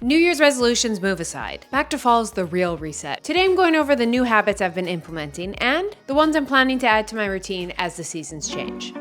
New Year's resolutions move aside. Back to fall's the real reset. Today I'm going over the new habits I've been implementing and the ones I'm planning to add to my routine as the seasons change.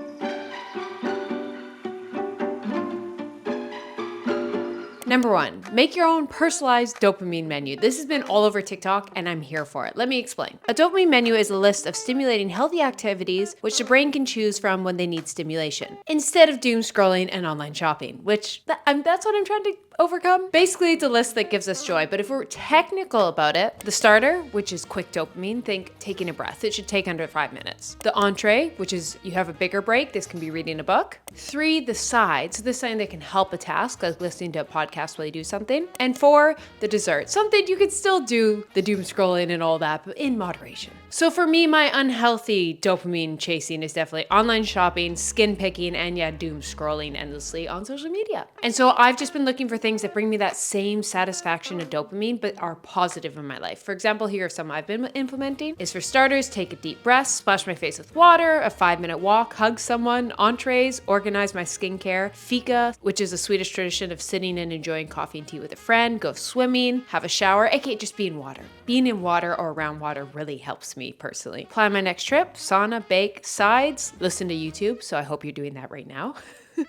Number 1, make your own personalized dopamine menu. This has been all over TikTok and I'm here for it. Let me explain. A dopamine menu is a list of stimulating healthy activities which the brain can choose from when they need stimulation, instead of doom scrolling and online shopping, which that's what I'm trying to overcome. Basically, it's a list that gives us joy, but if we're technical about it, the starter, which is quick dopamine, think taking a breath. It should take under 5 minutes. The entree, which is you have a bigger break. This can be reading a book. 3, the side. So this is something that can help a task, like listening to a podcast while you do something. And 4, the dessert. Something you could still do the doom scrolling and all that, but in moderation. So for me, my unhealthy dopamine chasing is definitely online shopping, skin picking, and doom scrolling endlessly on social media. And so I've just been looking for things that bring me that same satisfaction of dopamine, but are positive in my life. For example, here are some I've been implementing. Is for starters, take a deep breath, splash my face with water, a 5-minute walk, hug someone, entrees, organize my skincare, fika, which is a Swedish tradition of sitting and enjoying coffee and tea with a friend, go swimming, have a shower, aka just be in water. Being in water or around water really helps me personally. Plan my next trip, sauna, bake, sides, listen to YouTube, so I hope you're doing that right now.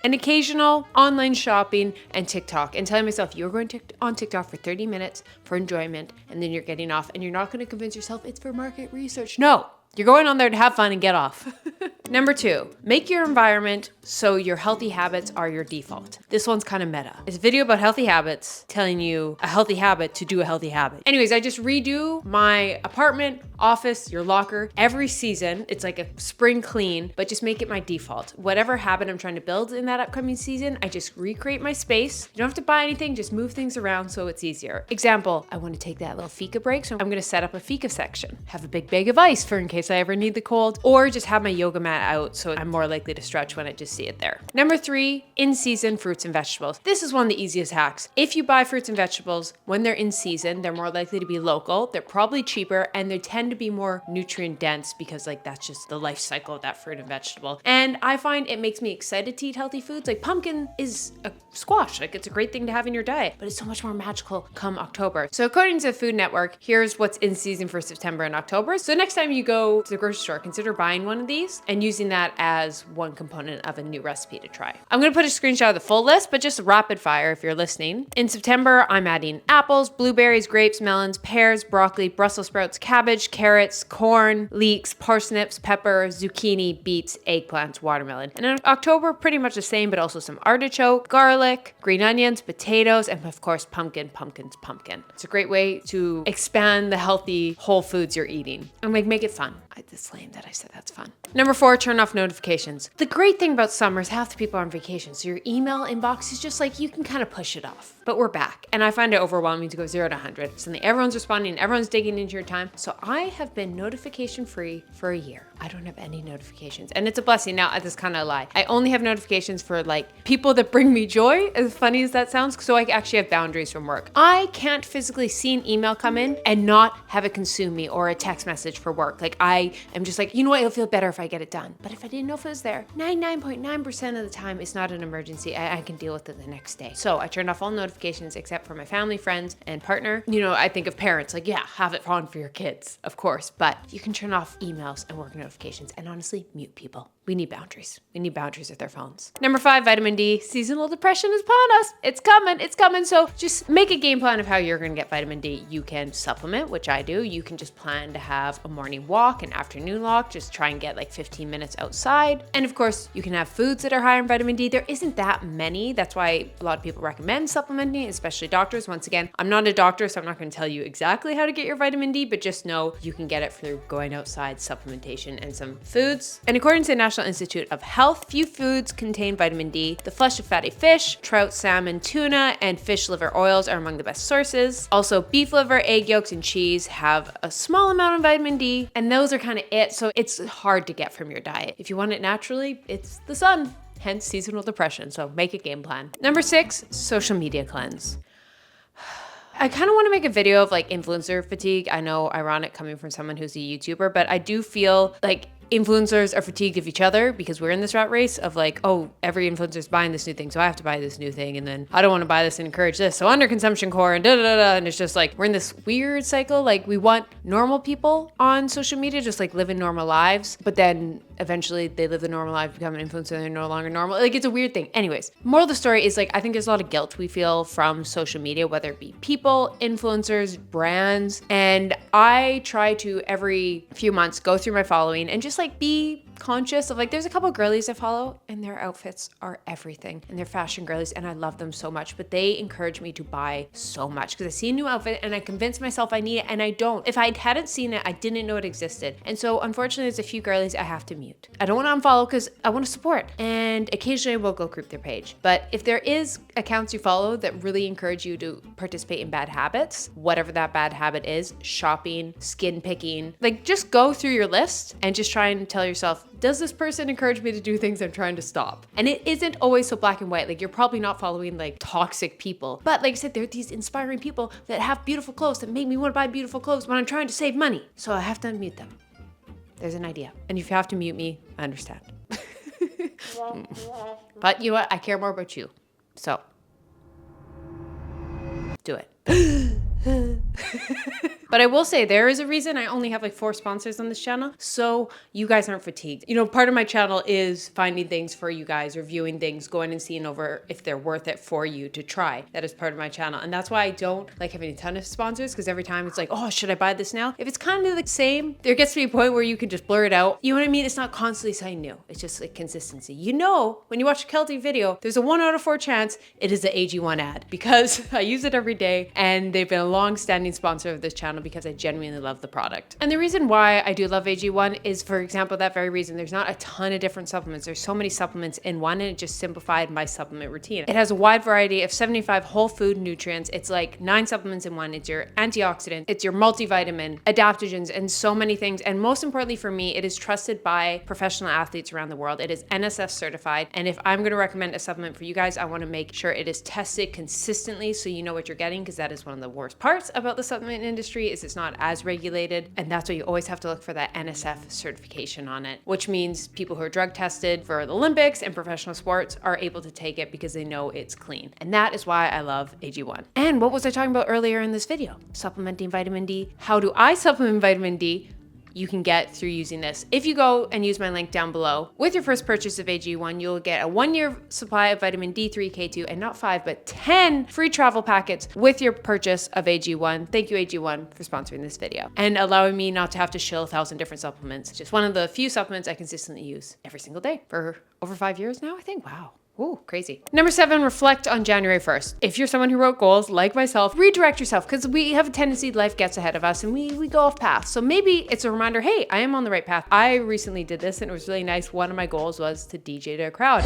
And occasional online shopping and TikTok, and telling myself you're going on TikTok for 30 minutes for enjoyment, and then you're getting off, and you're not going to convince yourself it's for market research. No, you're going on there to have fun and get off. Number 2, make your environment so your healthy habits are your default. This one's kind of meta. It's a video about healthy habits telling you a healthy habit to do a healthy habit. Anyways, I just redo my apartment, office, your locker every season. It's like a spring clean, but just make it my default. Whatever habit I'm trying to build in that upcoming season, I just recreate my space. You don't have to buy anything, just move things around so it's easier. Example, I want to take that little fika break, so I'm going to set up a fika section. Have a big bag of ice for in case I ever need the cold, or just have my yoga mat out so I'm more likely to stretch when I just see it there. Number 3, in-season fruits and vegetables. This is one of the easiest hacks. If you buy fruits and vegetables when they're in season, they're more likely to be local, they're probably cheaper, and they tend to be more nutrient dense because that's just the life cycle of that fruit and vegetable. And I find it makes me excited to eat healthy foods. Like pumpkin is a squash, it's a great thing to have in your diet, but it's so much more magical come October. So according to the Food Network, here's what's in season for September and October. So next time you go to the grocery store, consider buying one of these and using that as one component of a new recipe to try. I'm gonna put a screenshot of the full list, but just rapid fire if you're listening. In September, I'm adding apples, blueberries, grapes, melons, pears, broccoli, Brussels sprouts, cabbage, carrots, corn, leeks, parsnips, pepper, zucchini, beets, eggplants, watermelon. And in October, pretty much the same, but also some artichoke, garlic, green onions, potatoes, and of course, pumpkin. It's a great way to expand the healthy whole foods you're eating and make it fun. It's lame that I said that's fun. Number 4, turn off notifications. The great thing about summer is half the people are on vacation, so your email inbox is just you can kind of push it off. But we're back, and I find it overwhelming to go 0 to 100. Suddenly everyone's responding, everyone's digging into your time. So I have been notification free for a year. I don't have any notifications, and it's a blessing. Now, that's kind of a lie. I only have notifications for people that bring me joy, as funny as that sounds, so I actually have boundaries from work. I can't physically see an email come in and not have it consume me, or a text message for work. I am just you know what, it'll feel better if I get it done. But if I didn't know if it was there, 99.9% of the time, it's not an emergency. I can deal with it the next day. So I turned off all notifications except for my family, friends, and partner. I think of parents, have it on for your kids, of course, but you can turn off emails and work notifications, and honestly, mute people. We need boundaries. We need boundaries with our phones. Number 5, vitamin D. Seasonal depression is upon us. It's coming. So just make a game plan of how you're going to get vitamin D. You can supplement, which I do. You can just plan to have a morning walk, an afternoon walk. Just try and get 15 minutes outside. And of course, you can have foods that are high in vitamin D. There isn't that many. That's why a lot of people recommend supplementing, especially doctors. Once again, I'm not a doctor, so I'm not going to tell you exactly how to get your vitamin D, but just know you can get it through going outside, supplementation, and some foods. And according to the National Institute of Health, few foods contain vitamin D. The flesh of fatty fish, trout, salmon, tuna, and fish liver oils are among the best sources. Also, beef liver, egg yolks, and cheese have a small amount of vitamin D, and those are kind of it. So it's hard to get from your diet. If you want it naturally, it's the sun. Hence seasonal depression. So make a game plan. Number 6, social media cleanse. I kind of want to make a video of influencer fatigue. I know, ironic coming from someone who's a YouTuber, but I do feel influencers are fatigued of each other because we're in this rat race of like, oh, every influencer's buying this new thing, so I have to buy this new thing, and then I don't want to buy this and encourage this, so under consumption core and and it's just like we're in this weird cycle. Like we want normal people on social media just like living normal lives, but then eventually they live the normal life, become an influencer, and they're no longer normal. Like it's a weird thing. Anyways, moral of the story is like I think there's a lot of guilt we feel from social media, whether it be people, influencers, brands, and I try to every few months go through my following and just like be conscious of like there's a couple girlies I follow and their outfits are everything and they're fashion girlies and I love them so much, but they encourage me to buy so much because I see a new outfit and I convince myself I need it and I don't. If I hadn't seen it, I didn't know it existed. And so unfortunately there's a few girlies I have to mute. I don't want to unfollow because I want to support, and occasionally I will go group their page. But if there is accounts you follow that really encourage you to participate in bad habits, whatever that bad habit is, shopping, skin picking, like just go through your list and just try and tell yourself, does this person encourage me to do things I'm trying to stop? And it isn't always so black and white. Like you're probably not following like toxic people. But like I said, there are these inspiring people that have beautiful clothes that make me want to buy beautiful clothes when I'm trying to save money. So I have to unmute them. There's an idea. And if you have to mute me, I understand. But you know what? I care more about you. So do it. But I will say there is a reason I only have like 4 sponsors on this channel, so you guys aren't fatigued. You know, part of my channel is finding things for you guys, reviewing things, going and seeing over if they're worth it for you to try. That is part of my channel. And that's why I don't like having a ton of sponsors, because every time it's like, oh, should I buy this now? If it's kind of the same, there gets to be a point where you can just blur it out. You know what I mean? It's not constantly something new. It's just like consistency. You know, when you watch a Keltie video, there's a 1 out of 4 chance it is the AG1 ad, because I use it every day and they've been a long-standing sponsor of this channel because I genuinely love the product. And the reason why I do love AG1 is, for example, that very reason. There's not a ton of different supplements. There's so many supplements in one, and it just simplified my supplement routine. It has a wide variety of 75 whole food nutrients. It's like 9 supplements in one. It's your antioxidant, it's your multivitamin, adaptogens, and so many things. And most importantly for me, it is trusted by professional athletes around the world. It is NSF certified. And if I'm going to recommend a supplement for you guys, I want to make sure it is tested consistently so you know what you're getting, because that is one of the worst parts about the supplement industry is it's not as regulated, and that's why you always have to look for that NSF certification on it, which means people who are drug tested for the Olympics and professional sports are able to take it because they know it's clean. And that is why I love AG1. And what was I talking about earlier in this video? Supplementing vitamin D. How do I supplement vitamin D? You can get through using this. If you go and use my link down below, with your first purchase of AG1, you'll get a 1-year supply of vitamin D3, K2, and not 5, but 10 free travel packets with your purchase of AG1. Thank you, AG1, for sponsoring this video and allowing me not to have to shill 1,000 different supplements. Just one of the few supplements I consistently use every single day for over 5 years now, I think. Wow. Ooh, crazy. Number 7, reflect on January 1st. If you're someone who wrote goals like myself, redirect yourself, because we have a tendency, life gets ahead of us and we go off path. So maybe it's a reminder, hey, I am on the right path. I recently did this and it was really nice. One of my goals was to DJ to a crowd.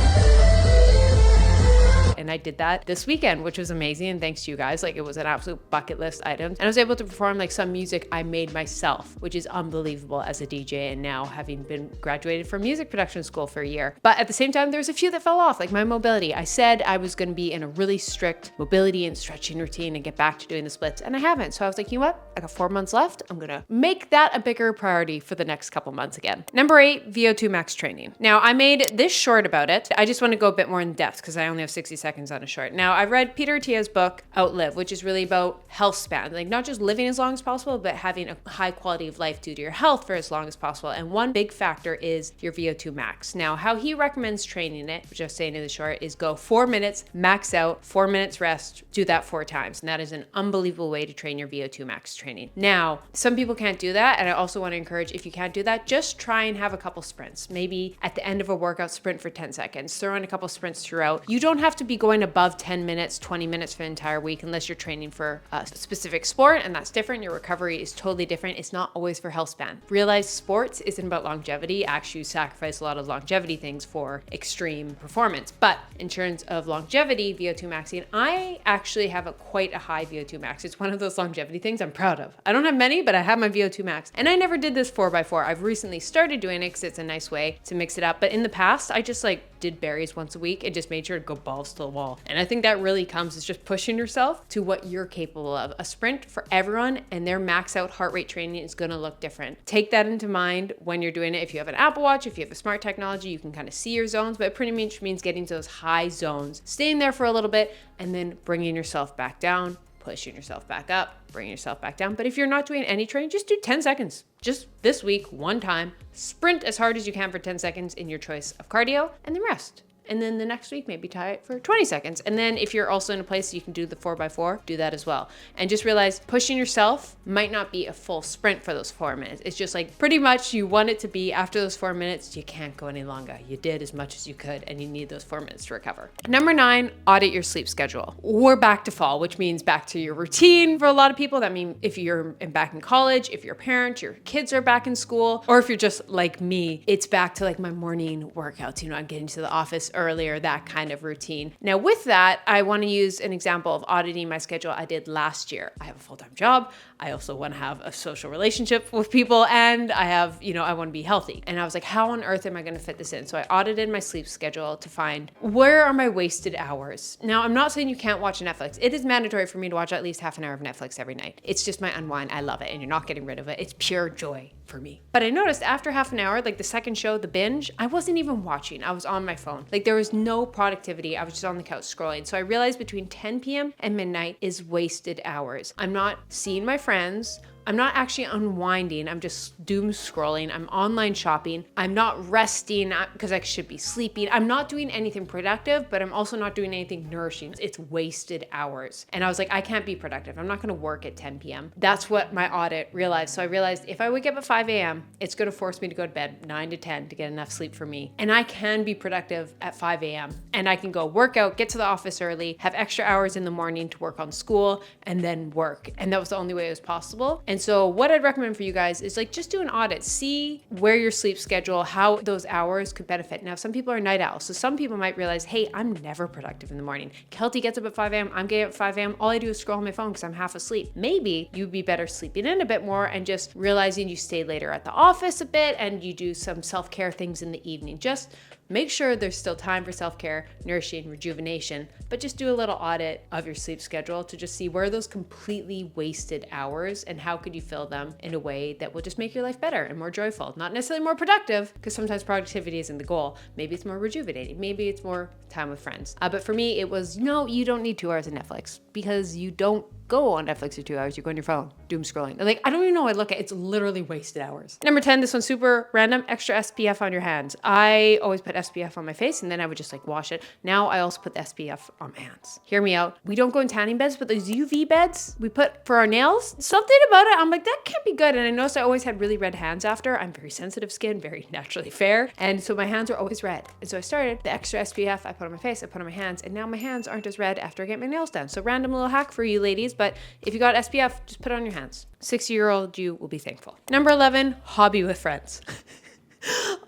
And I did that this weekend, which was amazing. And thanks to you guys, like it was an absolute bucket list item. And I was able to perform like some music I made myself, which is unbelievable as a DJ. And now having been graduated from music production school for a year. But at the same time, there's a few that fell off, like my mobility. I said I was going to be in a really strict mobility and stretching routine and get back to doing the splits. And I haven't. So I was like, you know what? I got 4 months left. I'm going to make that a bigger priority for the next couple months again. Number 8, VO2 max training. Now I made this short about it. I just want to go a bit more in depth because I only have 60 seconds on a short. Now, I read Peter Attia's book, Outlive, which is really about health span, like not just living as long as possible, but having a high quality of life due to your health for as long as possible. And one big factor is your VO2 max. Now, how he recommends training it, which I was saying in the short, is go 4 minutes, max out, 4 minutes rest, do that 4 times. And that is an unbelievable way to train your VO2 max training. Now, some people can't do that. And I also want to encourage, if you can't do that, just try and have a couple sprints. Maybe at the end of a workout, sprint for 10 seconds, throw in a couple sprints throughout. You don't have to be going above 10 minutes, 20 minutes for an entire week, unless you're training for a specific sport, and that's different. Your recovery is totally different. It's not always for health span. Realize sports isn't about longevity. Actually, you sacrifice a lot of longevity things for extreme performance. But in terms of longevity, VO2 maxing, I actually have quite a high VO2 max. It's one of those longevity things I'm proud of. I don't have many, but I have my VO2 max. And I never did this 4x4. I've recently started doing it because it's a nice way to mix it up. But in the past, I just like did berries once a week and just made sure to go balls to the wall. And I think that really comes is just pushing yourself to what you're capable of. A sprint for everyone and their max out heart rate training is going to look different. Take that into mind when you're doing it. If you have an Apple Watch, if you have a smart technology, you can kind of see your zones, but it pretty much means getting to those high zones, staying there for a little bit, and then bringing yourself back down, pushing yourself back up, bringing yourself back down. But if you're not doing any training, just do 10 seconds. Just this week, one time, sprint as hard as you can for 10 seconds in your choice of cardio, and then rest. And then the next week, maybe tie it for 20 seconds. And then if you're also in a place you can do the 4x4, do that as well. And just realize pushing yourself might not be a full sprint for those 4 minutes. It's just like pretty much you want it to be after those 4 minutes, you can't go any longer. You did as much as you could and you need those 4 minutes to recover. Number 9, audit your sleep schedule. We're back to fall, which means back to your routine for a lot of people. That means if you're back in college, if you're a parent, your kids are back in school, or if you're just like me, it's back to like my morning workouts. I'm getting to the office earlier, that kind of routine. Now with that, I want to use an example of auditing my schedule I did last year. I have a full-time job. I also want to have a social relationship with people, and I have, I want to be healthy. And I was like, how on earth am I going to fit this in? So I audited my sleep schedule to find where are my wasted hours. Now, I'm not saying you can't watch Netflix. It is mandatory for me to watch at least half an hour of Netflix every night. It's just my unwind. I love it, and you're not getting rid of it. It's pure joy for me. But I noticed after half an hour, like the second show, the binge, I wasn't even watching. I was on my phone. Like there was no productivity. I was just on the couch scrolling. So I realized between 10 p.m. and midnight is wasted hours. I'm not seeing my friends. I'm not actually unwinding. I'm just doom scrolling. I'm online shopping. I'm not resting because I should be sleeping. I'm not doing anything productive, but I'm also not doing anything nourishing. It's wasted hours. And I was like, I can't be productive. I'm not going to work at 10 p.m. That's what my audit realized. So I realized if I wake up at 5 a.m., it's going to force me to go to bed 9 to 10 to get enough sleep for me. And I can be productive at 5 a.m. And I can go work out, get to the office early, have extra hours in the morning to work on school, and then work. And that was the only way it was possible. And so what I'd recommend for you guys is like, just do an audit, see where your sleep schedule, how those hours could benefit. Now, some people are night owls. So some people might realize, hey, I'm never productive in the morning. Keltie gets up at 5 a.m. I'm getting up at 5 a.m. All I do is scroll on my phone because I'm half asleep. Maybe you'd be better sleeping in a bit more and just realizing you stay later at the office a bit and you do some self-care things in the evening. Just make sure there's still time for self-care, nourishing, rejuvenation, but just do a little audit of your sleep schedule to just see where are those completely wasted hours and how could you fill them in a way that will just make your life better and more joyful. Not necessarily more productive, because sometimes productivity isn't the goal. Maybe it's more rejuvenating. Maybe it's more time with friends. But for me, it was, no, you don't need 2 hours of Netflix because you don't go on Netflix for 2 hours. You go on your phone, doom scrolling. Like, I don't even know what I look at. It's literally wasted hours. Number 10, this one's super random, extra SPF on your hands. I always put SPF on my face and then I would just like wash it. Now I also put the SPF on my hands. Hear me out. We don't go in tanning beds, but those UV beds we put for our nails, something about it, I'm like, that can't be good. And I noticed I always had really red hands after. I'm very sensitive skin, very naturally fair. And so my hands were always red. And so I started the extra SPF I put on my face, I put on my hands, and now my hands aren't as red after I get my nails done. So random little hack for you ladies, but if you got SPF, just put it on your hands. 60-year-old you will be thankful. Number 11, hobby with friends.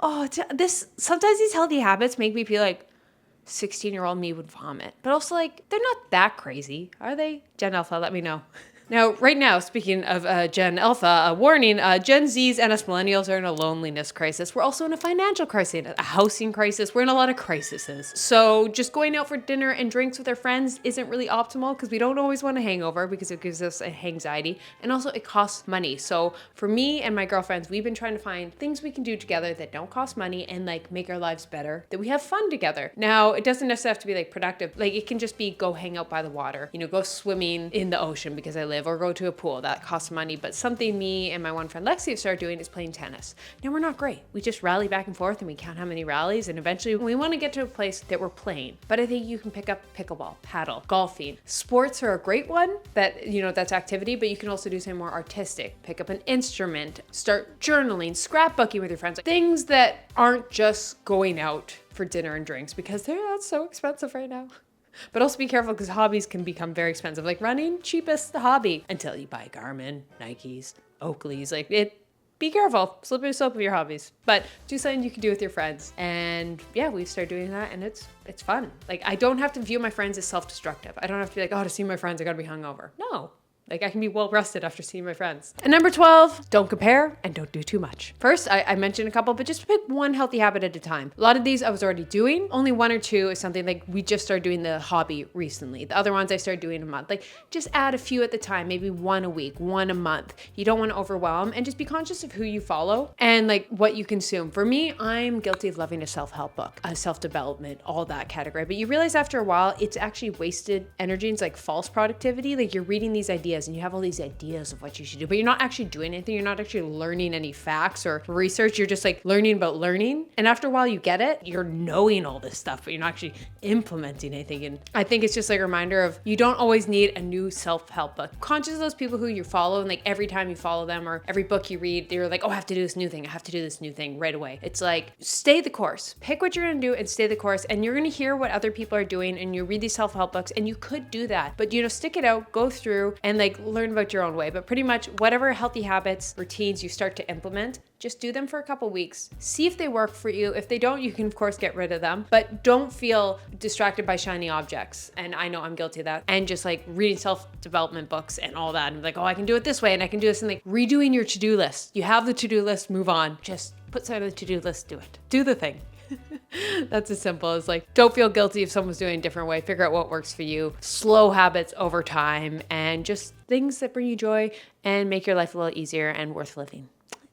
Sometimes these healthy habits make me feel like 16-year-old me would vomit, but also like, they're not that crazy, are they? Gen Alpha, let me know. Now, right now, speaking of Gen Alpha, a warning, Gen Zs and us millennials are in a loneliness crisis. We're also in a financial crisis, a housing crisis. We're in a lot of crises. So just going out for dinner and drinks with our friends isn't really optimal because we don't always want a hangover because it gives us anxiety. And also it costs money. So for me and my girlfriends, we've been trying to find things we can do together that don't cost money and like make our lives better, that we have fun together. Now, it doesn't necessarily have to be like productive. Like it can just be go hang out by the water, go swimming in the ocean because I live, or go to a pool. That costs money. But something me and my one friend Lexi have started doing is playing tennis. Now we're not great. We just rally back and forth and we count how many rallies, and eventually we want to get to a place that we're playing. But I think you can pick up pickleball, paddle, golfing. Sports are a great one that, that's activity, but you can also do something more artistic. Pick up an instrument, start journaling, scrapbooking with your friends. Things that aren't just going out for dinner and drinks because that's so expensive right now. But also be careful because hobbies can become very expensive. Like running, cheapest hobby until you buy Garmin, Nikes, Oakleys. Be careful, slippery slope of your hobbies. But do something you can do with your friends. And yeah, we start doing that and it's fun. Like I don't have to view my friends as self-destructive. I don't have to be like, to see my friends, I gotta be hungover. No, Like I can be well rested after seeing my friends. And number 12, don't compare and don't do too much. First, I mentioned a couple, but just pick one healthy habit at a time. A lot of these I was already doing. Only one or two is something like we just started doing the hobby recently. The other ones I started doing a month. Like just add a few at the time, maybe one a week, one a month. You don't want to overwhelm, and just be conscious of who you follow and like what you consume. For me, I'm guilty of loving a self-help book, a self-development, all that category. But you realize after a while, it's actually wasted energy. It's like false productivity. Like you're reading these ideas and you have all these ideas of what you should do, but you're not actually doing anything. You're not actually learning any facts or research. You're just like learning about learning. And after a while you get it, you're knowing all this stuff, but you're not actually implementing anything. And I think it's just like a reminder of you don't always need a new self-help book. Conscious of those people who you follow, and like every time you follow them or every book you read, they're like, oh, I have to do this new thing. I have to do this new thing right away. It's like, stay the course. Pick what you're going to do and stay the course. And you're going to hear what other people are doing, and you read these self-help books, and you could do that, but stick it out, go through and like learn about your own way. But pretty much whatever healthy habits, routines you start to implement, just do them for a couple weeks. See if they work for you. If they don't, you can of course get rid of them, but don't feel distracted by shiny objects. And I know I'm guilty of that. And just like reading self-development books and all that. And like, oh, I can do it this way and I can do this. And like redoing your to-do list. You have the to-do list, move on. Just put aside the to-do list, do it. Do the thing. That's as simple as like, don't feel guilty if someone's doing a different way. Figure out what works for you. Slow habits over time, and just things that bring you joy and make your life a little easier and worth living.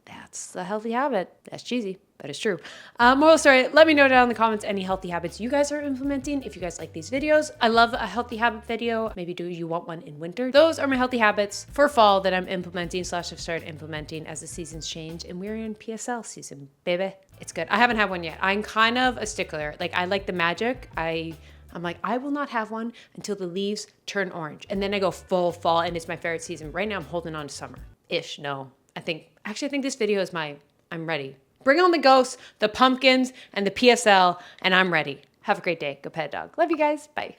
That's a healthy habit. That's cheesy, but it's true. Moral story, let me know down in the comments any healthy habits you guys are implementing. If you guys like these videos, I love a healthy habit video. Maybe do you want one in winter? Those are my healthy habits for fall that I'm implementing / have started implementing as the seasons change, and we're in PSL season, baby. It's good. I haven't had one yet. I'm kind of a stickler. Like I like the magic. I'm like, I will not have one until the leaves turn orange. And then I go full fall, and it's my favorite season. Right now I'm holding on to summer-ish. No, I think this video is I'm ready. Bring on the ghosts, the pumpkins, and the PSL, and I'm ready. Have a great day. Go pet a dog. Love you guys. Bye.